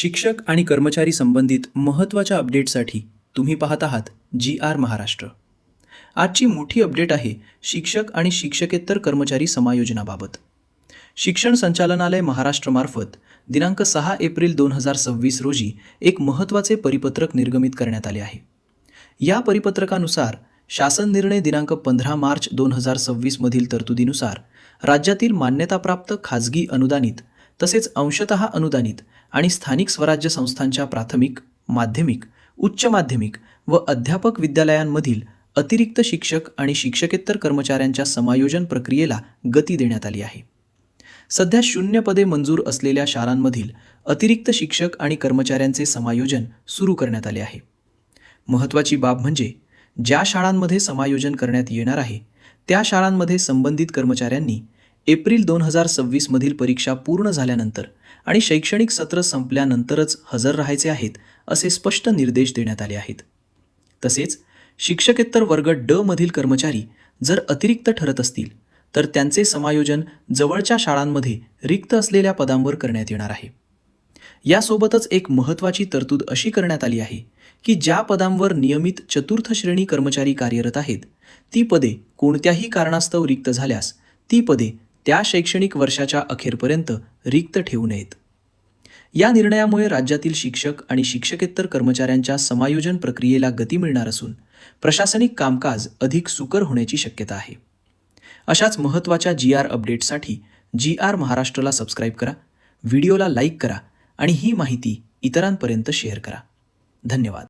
शिक्षक आणि कर्मचारी संबंधित महत्त्वाच्या अपडेटसाठी तुम्ही पाहत आहात GR महाराष्ट्र। आजची मोठी अपडेट आहे शिक्षक आणि शिक्षकेतर कर्मचारी समायोजनाबाबत। शिक्षण संचालनालय महाराष्ट्रमार्फत दिनांक 6 एप्रिल 2026 रोजी एक महत्त्वाचे परिपत्रक निर्गमित करण्यात आले आहे। या परिपत्रकानुसार शासन निर्णय दिनांक 15 मार्च 2026 मधील तरतुदीनुसार राज्यातील मान्यताप्राप्त खाजगी अनुदानित तसेच अंशतः अनुदानित आणि स्थानिक स्वराज्य संस्थांच्या प्राथमिक, माध्यमिक, उच्च माध्यमिक व अध्यापक विद्यालयांमधील अतिरिक्त शिक्षक आणि शिक्षकेतर कर्मचाऱ्यांच्या समायोजन प्रक्रियेला गती देण्यात आली आहे। सध्या 0 पदे मंजूर असलेल्या शाळांमधील अतिरिक्त शिक्षक आणि कर्मचाऱ्यांचे समायोजन सुरू करण्यात आले आहे। महत्त्वाची बाब म्हणजे ज्या शाळांमध्ये समायोजन करण्यात येणार आहे त्या शाळांमध्ये संबंधित कर्मचाऱ्यांनी एप्रिल 2026 मधील परीक्षा पूर्ण झाल्यानंतर आणि शैक्षणिक सत्र संपल्यानंतरच हजर राहायचे आहेत असे स्पष्ट निर्देश देण्यात आले आहेत। तसेच शिक्षकेतर वर्ग ड मधील कर्मचारी जर अतिरिक्त ठरत असतील तर त्यांचे समायोजन जवळच्या शाळांमध्ये रिक्त असलेल्या पदांवर करण्यात येणार आहे। यासोबतच एक महत्त्वाची तरतूद अशी करण्यात आली आहे की ज्या पदांवर नियमित चतुर्थ श्रेणी कर्मचारी कार्यरत आहेत ती पदे कोणत्याही कारणास्तव रिक्त झाल्यास ती पदे त्या शैक्षणिक वर्षाच्या अखेरपर्यंत रिक्त ठेवू नयेत। या निर्णयामुळे राज्यातील शिक्षक आणि शिक्षकेतर कर्मचाऱ्यांच्या समायोजन प्रक्रियेला गती मिळणार असून प्रशासनिक कामकाज अधिक सुकर होण्याची शक्यता आहे। अशाच महत्त्वाच्या GR अपडेट्ससाठी GR महाराष्ट्रला सबस्क्राईब करा, व्हिडिओला लाईक करा आणि ही माहिती इतरांपर्यंत शेअर करा। धन्यवाद।